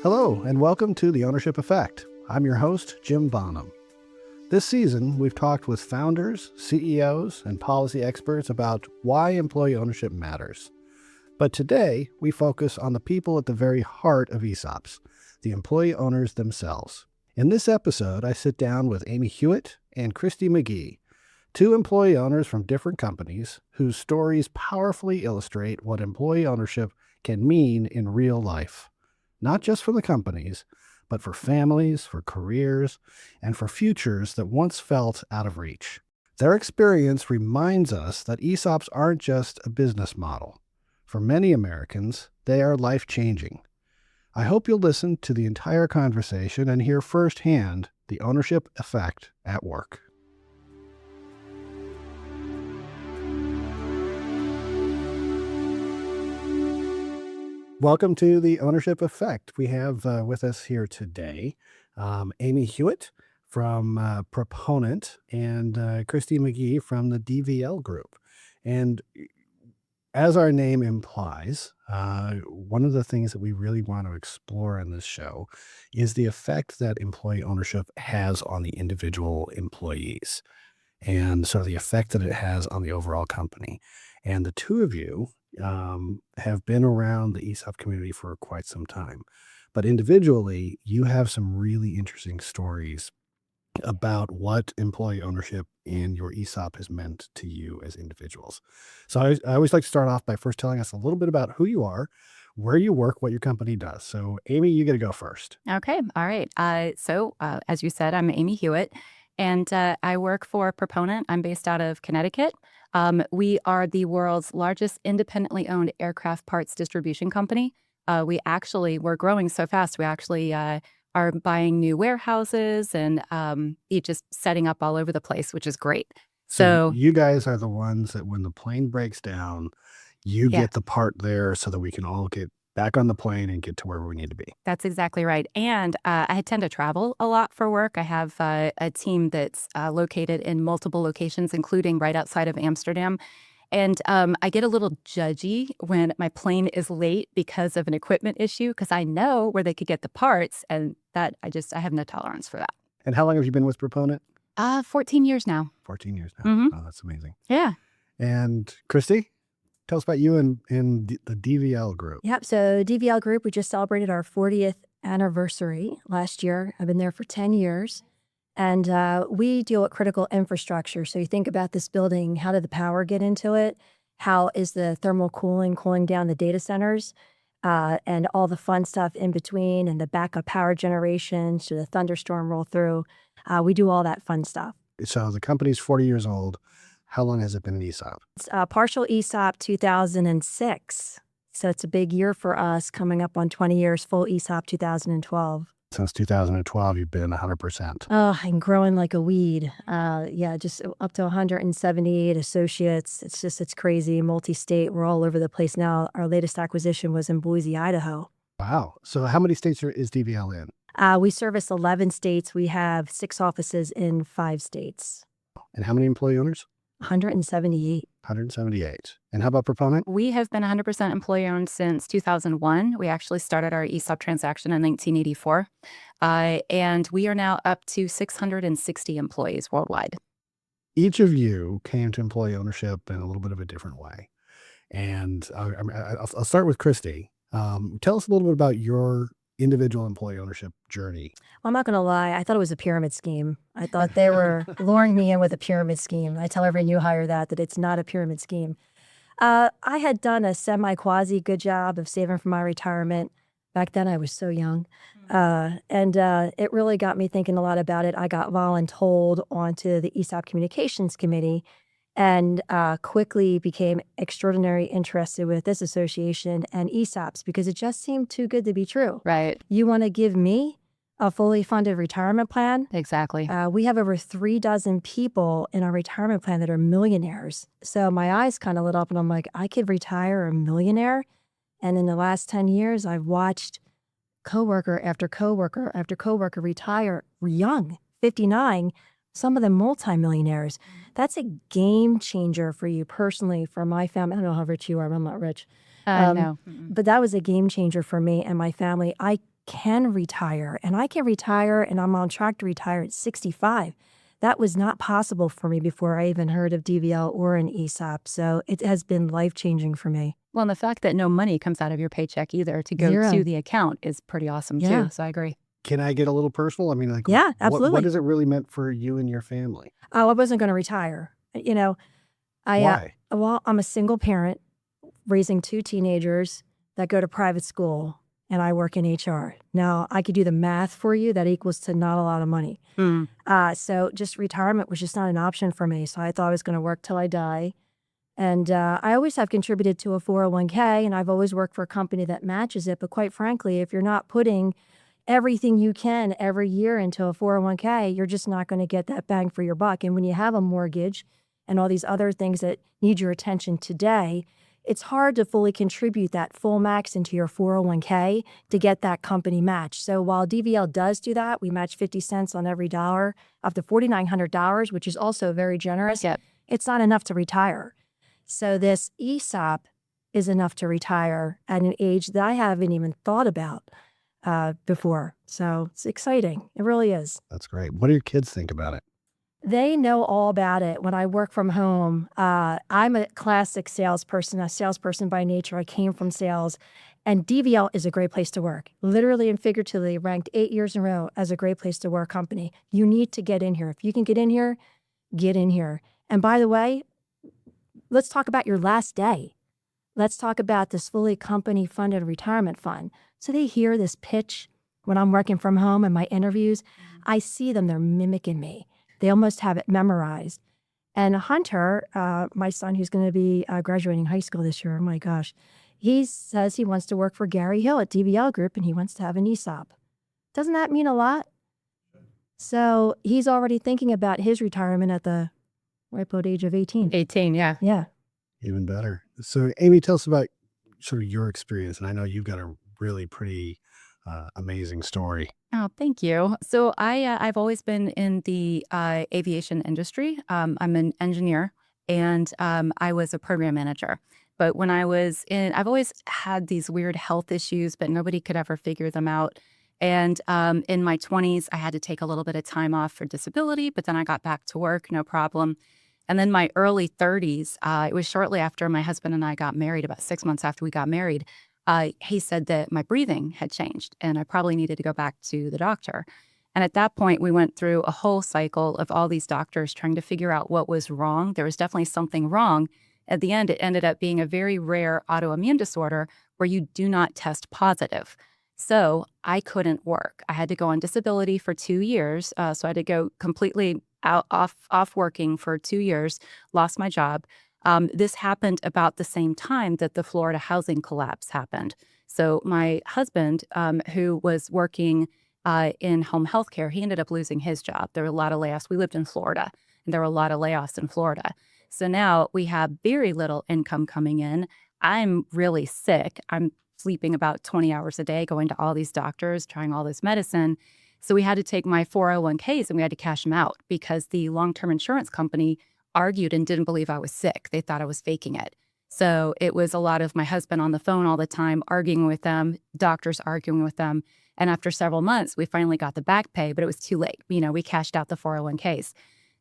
Hello, and welcome to The Ownership Effect. I'm your host, Jim Bonham. This season, we've talked with founders, CEOs, and policy experts about why employee ownership matters. But today, we focus on the people at the very heart of ESOPs, the employee owners themselves. In this episode, I sit down with Amy Huot and Christy Magee, two employee owners from different companies whose stories powerfully illustrate what employee ownership can mean in real life. Not just for the companies, but for families, for careers, and for futures that once felt out of reach. Their experience reminds us that ESOPs aren't just a business model. For many Americans, they are life-changing. I hope you'll listen to the entire conversation and hear firsthand the ownership effect at work. Welcome to the Ownership Effect. We have with us here today Amy Huot from Proponent and Christy Magee from the DVL Group. And as our name implies, one of the things that we really want to explore in this show is the effect that employee ownership has on the individual employees, and so the effect that it has on the overall company. And the two of you have been around the ESOP community for quite some time. But individually, you have some really interesting stories about what employee ownership in your ESOP has meant to you as individuals. So I always like to start off by first telling us a little bit about who you are, where you work, what your company does. So Amy, you get to go first. Okay. All right. As you said, I'm Amy Huot, and I work for Proponent. I'm based out of Connecticut. We are the world's largest independently owned aircraft parts distribution company. We're growing so fast. We actually are buying new warehouses and just setting up all over the place, which is great. So you guys are the ones that when the plane breaks down, you get the part there so that we can all get back on the plane and get to where we need to be. That's exactly right. And I tend to travel a lot for work. I have a team that's located in multiple locations, including right outside of Amsterdam. And I get a little judgy when my plane is late because of an equipment issue, because I know where they could get the parts, and that I have no tolerance for that. And how long have you been with Proponent? 14 years now. 14 years now. Mm-hmm. Oh, that's amazing. Yeah. And Christy, tell us about you and the DVL Group. Yep. So DVL Group, we just celebrated our 40th anniversary last year. I've been there for 10 years. And we deal with critical infrastructure. So you think about this building, how did the power get into it? How is the thermal cooling down the data centers? And all the fun stuff in between, and the backup power generation should a thunderstorm roll through. We do all that fun stuff. So the company's 40 years old. How long has it been an ESOP? It's partial ESOP 2006. So it's a big year for us, coming up on 20 years, full ESOP 2012. Since 2012, you've been 100%. Oh, and growing like a weed. Just up to 178 associates. It's crazy. Multi-state. We're all over the place now. Our latest acquisition was in Boise, Idaho. Wow. So how many states is DVL in? We service 11 states. We have 6 offices in 5 states. And how many employee owners? 178. 178. And how about Proponent? We have been 100% employee-owned since 2001. We actually started our ESOP transaction in 1984. And we are now up to 660 employees worldwide. Each of you came to employee ownership in a little bit of a different way. And I'll start with Christy. Tell us a little bit about your individual employee ownership journey. Well, I'm not going to lie. I thought it was a pyramid scheme. I thought they were luring me in with a pyramid scheme. I tell every new hire that it's not a pyramid scheme. I had done a semi-quasi good job of saving for my retirement. Back then, I was so young. And it really got me thinking a lot about it. I got voluntold onto the ESOP Communications Committee and quickly became extraordinarily interested with this association and ESOPs because it just seemed too good to be true. Right. You want to give me a fully funded retirement plan? Exactly. We have over 36 people in our retirement plan that are millionaires. So my eyes kind of lit up and I'm like, I could retire a millionaire? And in the last 10 years, I've watched coworker after coworker after coworker retire young, 59, some of them multimillionaires. That's a game changer for you personally, for my family. I don't know how rich you are, I'm not rich. No. But that was a game changer for me and my family. I can retire, and I can retire, and I'm on track to retire at 65. That was not possible for me before I even heard of DVL or an ESOP. So it has been life-changing for me. Well, and the fact that no money comes out of your paycheck either to go Zero. to the account is pretty awesome Yeah. too. So I agree. Can I get a little personal? I mean, like, Yeah, absolutely. What has it really meant for you and your family? Oh, I wasn't going to retire. You know, Why? Well, I'm a single parent raising 2 teenagers that go to private school, and I work in HR. Now, I could do the math for you. That equals to not a lot of money. So just retirement was just not an option for me. So I thought I was going to work till I die. And I always have contributed to a 401k, and I've always worked for a company that matches it. But quite frankly, if you're not putting everything you can every year into a 401k, you're just not going to get that bang for your buck. And when you have a mortgage and all these other things that need your attention today, it's hard to fully contribute that full max into your 401k to get that company match. So while DVL does do that, we match 50 cents on every dollar up to $4,900, which is also very generous. Yep. It's not enough to retire. So this ESOP is enough to retire at an age that I haven't even thought about before. So it's exciting. It really is. That's great. What do your kids think about it? They know all about it. When I work from home, I'm a classic salesperson, a salesperson by nature. I came from sales. And DVL is a great place to work. Literally and figuratively ranked 8 years in a row as a great place to work company. You need to get in here. If you can get in here, get in here. And by the way, let's talk about your last day. Let's talk about this fully company-funded retirement fund. So they hear this pitch when I'm working from home in my interviews. I see them, they're mimicking me. They almost have it memorized. And Hunter, my son who's going to be graduating high school this year, oh my gosh, he says he wants to work for Gary Hill at DVL Group and he wants to have an ESOP. Doesn't that mean a lot? So he's already thinking about his retirement at the ripe old age of 18. 18, yeah. Yeah. Even better. So, Amy, tell us about sort of your experience. And I know you've got a really pretty amazing story. Oh, thank you. So I've always been in the aviation industry. I'm an engineer, and I was a program manager. But when I was I've always had these weird health issues, but nobody could ever figure them out. And in my 20s, I had to take a little bit of time off for disability, but then I got back to work, no problem. And then my early 30s, it was shortly after my husband and I got married, about 6 months after we got married, he said that my breathing had changed and I probably needed to go back to the doctor. And at that point, we went through a whole cycle of all these doctors trying to figure out what was wrong. There was definitely something wrong. At the end, it ended up being a very rare autoimmune disorder where you do not test positive. So I couldn't work. I had to go on disability for 2 years. So I had to go completely off working for 2 years, lost my job. This happened about the same time that the Florida housing collapse happened. So my husband, who was working in home health care, he ended up losing his job. There were a lot of layoffs. We lived in Florida, and there were a lot of layoffs in Florida. So now we have very little income coming in. I'm really sick. I'm sleeping about 20 hours a day, going to all these doctors, trying all this medicine. So we had to take my 401ks and we had to cash them out because the long-term insurance company argued and didn't believe I was sick. They thought I was faking it. So it was a lot of my husband on the phone all the time, arguing with them, doctors arguing with them. And after several months, we finally got the back pay, but it was too late. We cashed out the 401ks.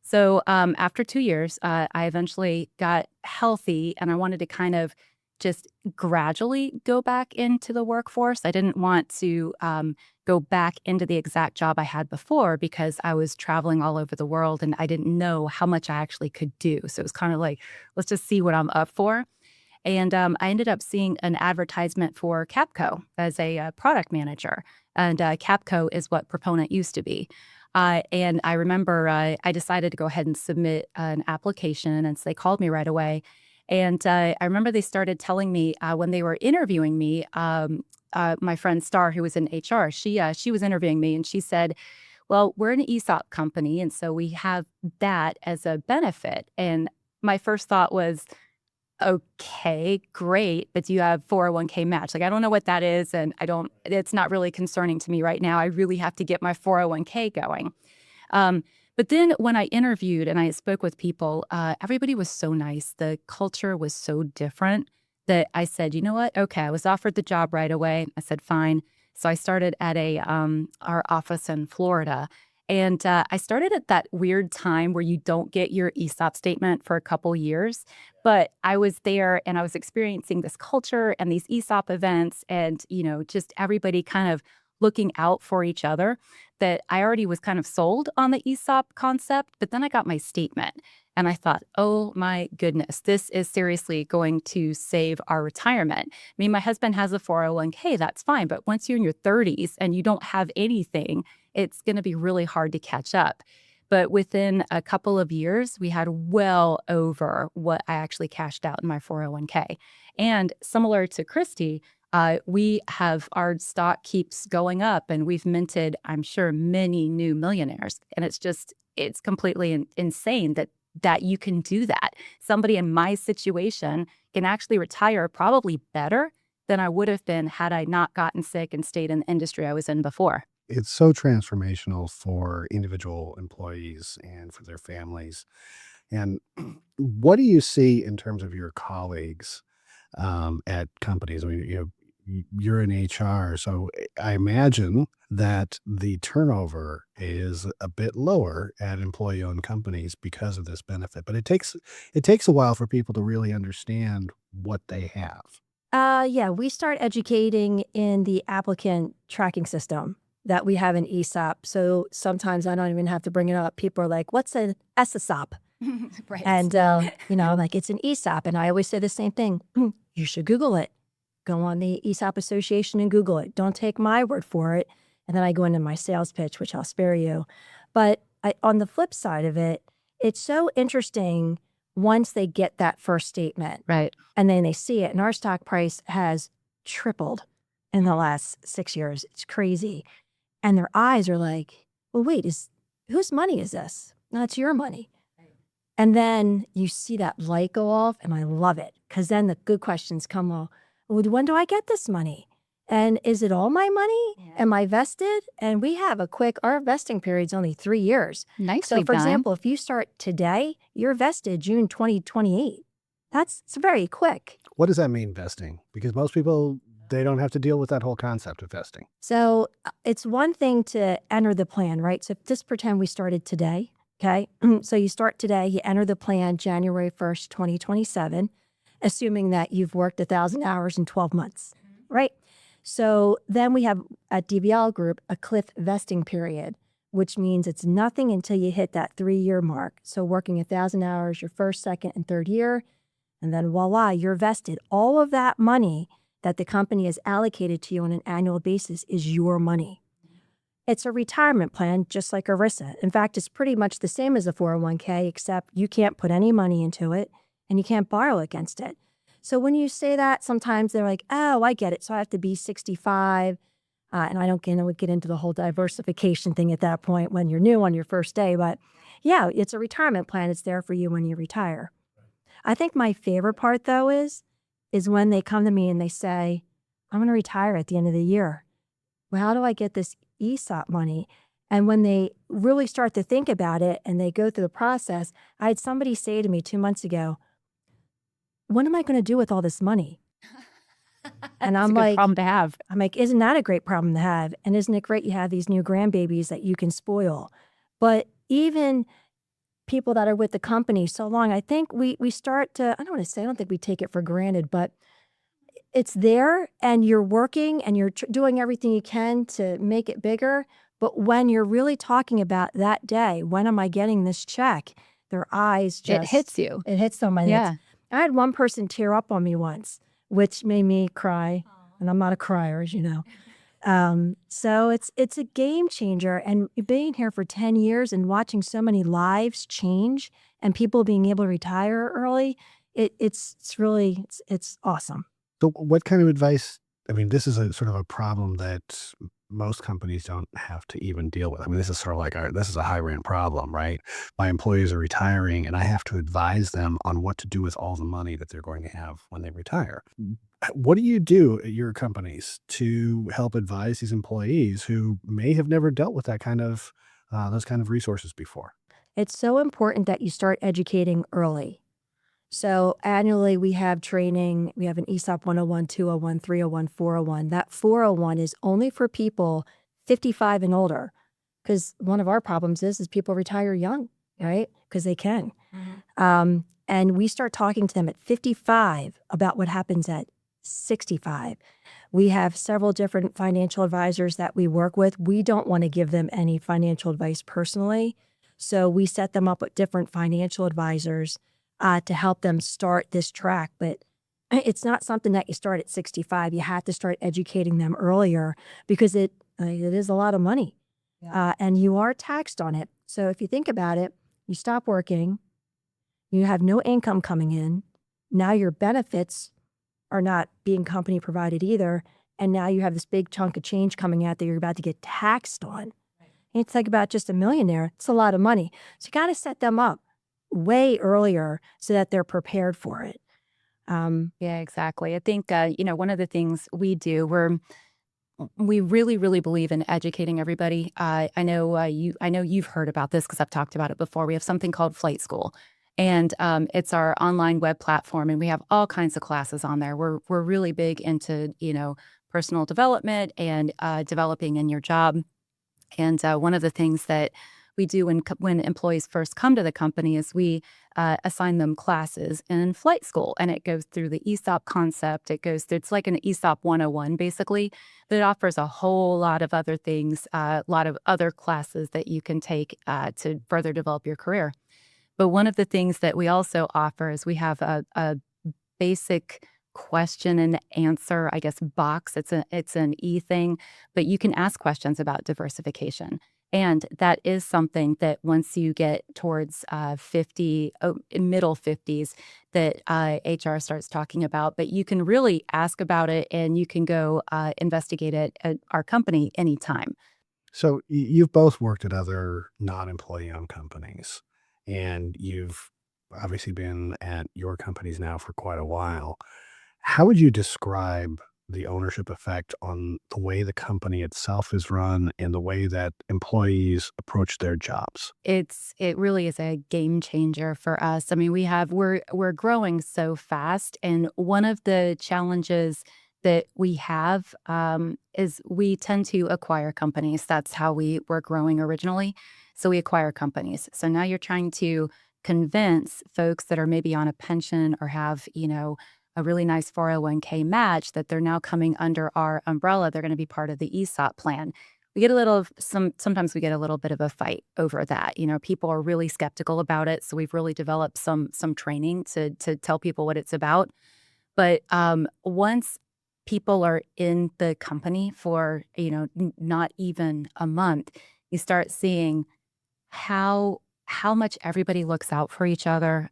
So after 2 years, I eventually got healthy and I wanted to kind of just gradually go back into the workforce. I didn't want to go back into the exact job I had before because I was traveling all over the world and I didn't know how much I actually could do. So it was kind of like, let's just see what I'm up for. And I ended up seeing an advertisement for Capco as a product manager. And Capco is what Proponent used to be. And I remember I decided to go ahead and submit an application. And so they called me right away. And I remember they started telling me when they were interviewing me, my friend Star, who was in HR, she was interviewing me and she said, well, we're an ESOP company. And so we have that as a benefit. And my first thought was, okay, great. But do you have 401k match? Like, I don't know what that is. And it's not really concerning to me right now. I really have to get my 401k going. But then when I interviewed and I spoke with people, everybody was so nice. The culture was so different that I said, you know what? Okay, I was offered the job right away. I said, fine. So I started at our office in Florida. And I started at that weird time where you don't get your ESOP statement for a couple years. But I was there and I was experiencing this culture and these ESOP events and, just everybody kind of looking out for each other, that I already was kind of sold on the ESOP concept. But then I got my statement and I thought, oh my goodness, this is seriously going to save our retirement. I mean, my husband has a 401k, that's fine. But once you're in your 30s and you don't have anything, it's going to be really hard to catch up. But within a couple of years, we had well over what I actually cashed out in my 401k. And similar to Christy, our stock keeps going up and we've minted, I'm sure, many new millionaires. And it's completely insane that you can do that. Somebody in my situation can actually retire probably better than I would have been had I not gotten sick and stayed in the industry I was in before. It's so transformational for individual employees and for their families. And what do you see in terms of your colleagues at companies? I mean, you're in HR, so I imagine that the turnover is a bit lower at employee-owned companies because of this benefit. But it takes a while for people to really understand what they have. Yeah, we start educating in the applicant tracking system that we have an ESOP. So sometimes I don't even have to bring it up. People are like, what's an ESOP? Right. And, like it's an ESOP. And I always say the same thing. You should Google it. Go on the ESOP Association and Google it. Don't take my word for it. And then I go into my sales pitch, which I'll spare you. But on the flip side of it, it's so interesting once they get that first statement. Right. And then they see it. And our stock price has tripled in the last 6 years. It's crazy. And their eyes are like, well, wait, whose money is this? No, it's your money. And then you see that light go off, and I love it. Because then the good questions come, well, when do I get this money? And is it all my money? Yeah. Am I vested? And we have our vesting period's only 3 years. Nicely So for done. example, if you start today, you're vested June 2028. It's very quick. What does that mean, vesting? Because most people, they don't have to deal with that whole concept of vesting. So it's one thing to enter the plan, right? So just pretend we started today, okay? So you start today, you enter the plan January 1st, 2027, assuming that you've worked 1,000 hours in 12 months, right? So then we have at DBL Group a cliff vesting period, which means it's nothing until you hit that 3-year mark. So working 1,000 hours your first, second, and third year, and then voila, you're vested. All of that money that the company has allocated to you on an annual basis is your money. It's a retirement plan, just like ERISA. In fact, it's pretty much the same as a 401k, except you can't put any money into it and you can't borrow against it. So when you say that, sometimes they're like, oh, I get it. So I have to be 65. And I don't get into the whole diversification thing at that point when you're new on your first day. But yeah, it's a retirement plan. It's there for you when you retire. I think my favorite part, though, is when they come to me and they say, I'm going to retire at the end of the year. Well, how do I get this ESOP money? And when they really start to think about it and they go through the process, I had somebody say to me 2 months ago, what am I going to do with all this money? And That's I'm a good like, problem to have. isn't that a great problem to have? And isn't it great you have these new grandbabies that you can spoil? But even people that are with the company so long, I think we start to, I don't think we take it for granted, but it's there and you're working and you're doing everything you can to make it bigger. But when you're really talking about that day, when am I getting this check? Their eyes just... It hits you. It hits them. Yeah. I had one person tear up on me once, which made me cry. And I'm not a crier, as you know. So it's a game changer. And being here for 10 years and watching so many lives change and people being able to retire early, it's really awesome. So what kind of advice, I mean, this is a sort of a problem that most companies don't have to even deal with. I mean, this is sort of like this is a high rent problem, right? My employees are retiring and I have to advise them on what to do with all the money that they're going to have when they retire. What do you do at your companies to help advise these employees who may have never dealt with that kind of those kind of resources before? It's so important that you start educating early. So annually we have training. We have an ESOP 101, 201, 301, 401. That 401 is only for people 55 and older, because one of our problems is people retire young, right? Because they can. And we start talking to them at 55 about what happens at 65. We have several different financial advisors that we work with. We don't want to give them any financial advice personally. So we set them up with different financial advisors to help them start this track. But it's not something that you start at 65. You have to start educating them earlier, because it is a lot of money. And you are taxed on it. So if you think about it, you stop working, you have no income coming in. Now your benefits are not being company provided either. And now you have this big chunk of change coming out that you're about to get taxed on. And it's like about just a millionaire. It's a lot of money. So you got to set them up way earlier so that they're prepared for it. Yeah, exactly. I think, one of the things we do, we really, really believe in educating everybody. I know you've heard about this because I've talked about it before. We have something called Flight School, and it's our online web platform, and we have all kinds of classes on there. We're really big into personal development and developing in your job. And one of the things that we do when employees first come to the company is we assign them classes in Flight School, and it goes through the ESOP concept. It's like an ESOP 101 basically, but it offers a whole lot of other things, a lot of other classes that you can take to further develop your career. But one of the things that we also offer is we have a basic question and answer, I guess, box. It's an thing, but you can ask questions about diversification. And that is something that once you get towards middle 50s, that HR starts talking about. But you can really ask about it, and you can go investigate it at our company anytime. So you've both worked at other non-employee-owned companies, and you've obviously been at your companies now for quite a while. How would you describe the ownership effect on the way the company itself is run and the way that employees approach their jobs? It really is a game changer for us. I mean, we're growing so fast, and one of the challenges that we have is we tend to acquire companies. That's how we were growing originally. So we acquire companies. So now you're trying to convince folks that are maybe on a pension or have, a really nice 401k match that they're now coming under our umbrella. They're going to be part of the ESOP plan. We get sometimes we get a little bit of a fight over that. People are really skeptical about it. So we've really developed some training to tell people what it's about. But once people are in the company for, not even a month, you start seeing how much everybody looks out for each other.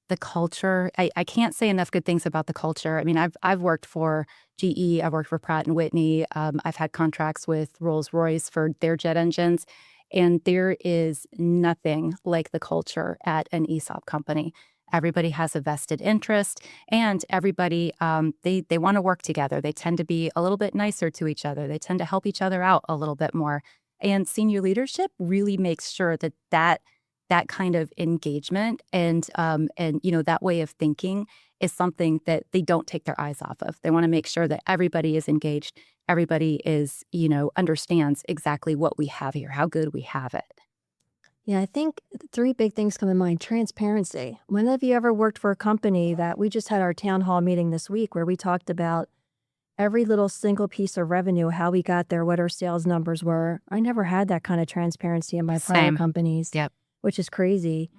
The culture, I can't say enough good things about the culture. I mean, I've worked for GE, I've worked for Pratt and Whitney. I've had contracts with Rolls-Royce for their jet engines, and there is nothing like the culture at an ESOP company. Everybody has a vested interest, and everybody, they want to work together. They tend to be a little bit nicer to each other. They tend to help each other out a little bit more. And senior leadership really makes sure that kind of engagement and that way of thinking is something that they don't take their eyes off of. They want to make sure that everybody is engaged, everybody is understands exactly what we have here, how good we have it. Yeah, I think three big things come to mind. Transparency. When have you ever worked for a company that we just had our town hall meeting this week where we talked about every little single piece of revenue, how we got there, what our sales numbers were? I never had that kind of transparency in my prior Same. companies. Yep. Which is crazy.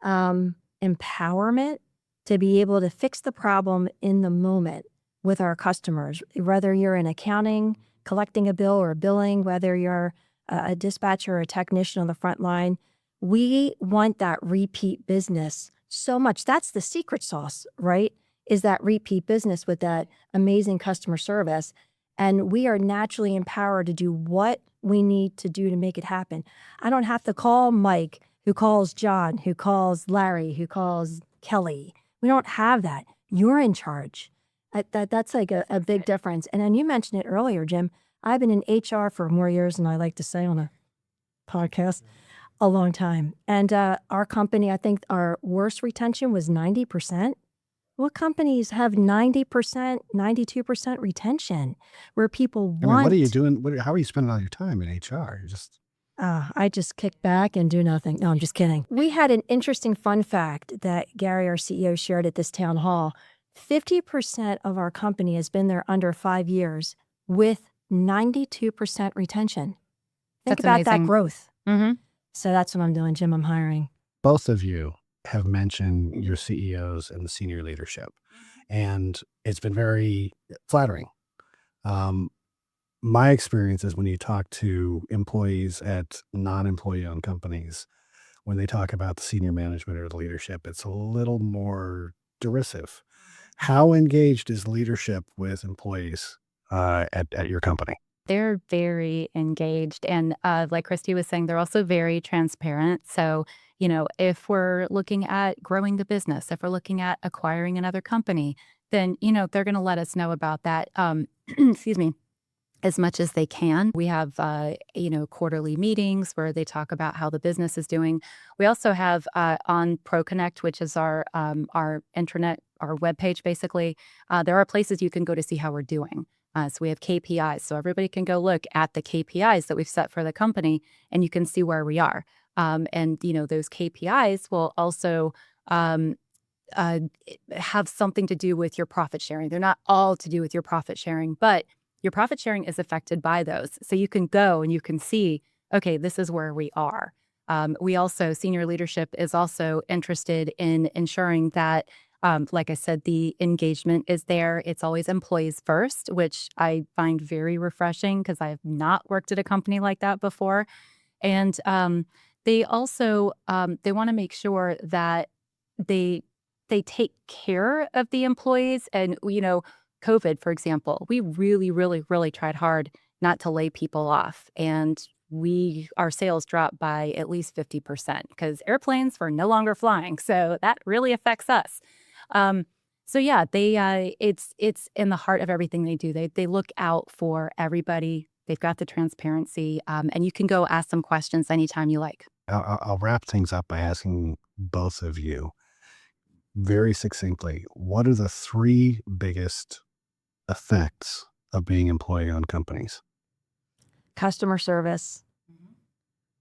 Empowerment to be able to fix the problem in the moment with our customers, whether you're in accounting, collecting a bill or billing, whether you're a dispatcher or a technician on the front line. We want that repeat business so much. That's the secret sauce, right? Is that repeat business with that amazing customer service. And we are naturally empowered to do what we need to do to make it happen. I don't have to call Mike, who calls John, who calls Larry, who calls Kelly. We don't have that. You're in charge. That's like a big difference. And then you mentioned it earlier, Jim. I've been in HR for more years than I like to say on a podcast. a long time. And our company, I think our worst retention was 90%. What companies have 90%, 92% retention where people I mean, want... what are you doing? How are you spending all your time in HR? You're just... I just kick back and do nothing. No, I'm just kidding. We had an interesting fun fact that Gary, our CEO, shared at this town hall. 50% of our company has been there under 5 years with 92% retention. Think That's about that amazing. growth. Mm-hmm. So that's what I'm doing, Jim. I'm hiring. Both of you have mentioned your CEOs and the senior leadership, and it's been very flattering. My experience is when you talk to employees at non-employee owned companies, when they talk about the senior management or the leadership, it's a little more derisive. How engaged is leadership with employees at your company? They're very engaged. And like Christy was saying, they're also very transparent. So, if we're looking at growing the business, if we're looking at acquiring another company, then, they're going to let us know about that. Excuse me. As much as they can. We have, quarterly meetings where they talk about how the business is doing. We also have on ProConnect, which is our intranet, our webpage, basically. There are places you can go to see how we're doing. So we have KPIs. So everybody can go look at the KPIs that we've set for the company, and you can see where we are. And, those KPIs will also have something to do with your profit sharing. They're not all to do with your profit sharing, but your profit sharing is affected by those. So you can go and you can see, okay, this is where we are. We also, senior leadership is also interested in ensuring that, like I said, the engagement is there. It's always employees first, which I find very refreshing because I have not worked at a company like that before. And they also, they want to make sure that they take care of the employees. And, COVID, for example, we really, really, really tried hard not to lay people off. And our sales dropped by at least 50% because airplanes were no longer flying. So that really affects us. So yeah, it's in the heart of everything they do. They look out for everybody. They've got the transparency, and you can go ask them questions anytime you like. I'll wrap things up by asking both of you very succinctly, what are the 3 biggest effects of being employee-owned companies? Customer service,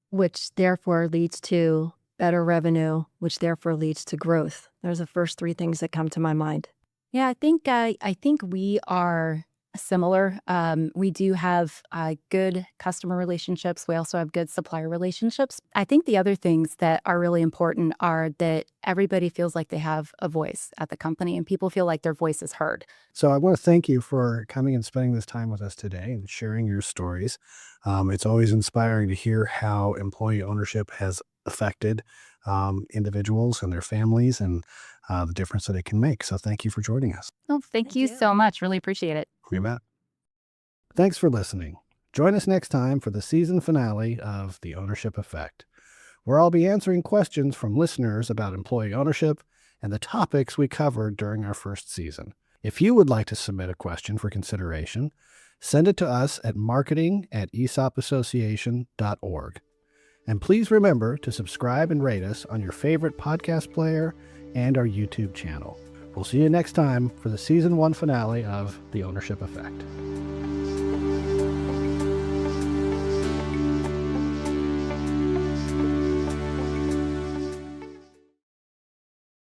which therefore leads to better revenue, which therefore leads to growth. Those are the first 3 things that come to my mind. Yeah, I think we are similar. We do have good customer relationships. We also have good supplier relationships. I think the other things that are really important are that everybody feels like they have a voice at the company and people feel like their voice is heard. So I want to thank you for coming and spending this time with us today and sharing your stories. It's always inspiring to hear how employee ownership has affected individuals and their families and the difference that it can make. So thank you for joining us. Oh, thank you so much. Really appreciate it. You bet. Thanks for listening. Join us next time for the season finale of The Ownership Effect, where I'll be answering questions from listeners about employee ownership and the topics we covered during our first season. If you would like to submit a question for consideration, send it to us at marketing@esopassociation.org. And please remember to subscribe and rate us on your favorite podcast player and our YouTube channel. We'll see you next time for the season 1 finale of The Ownership Effect.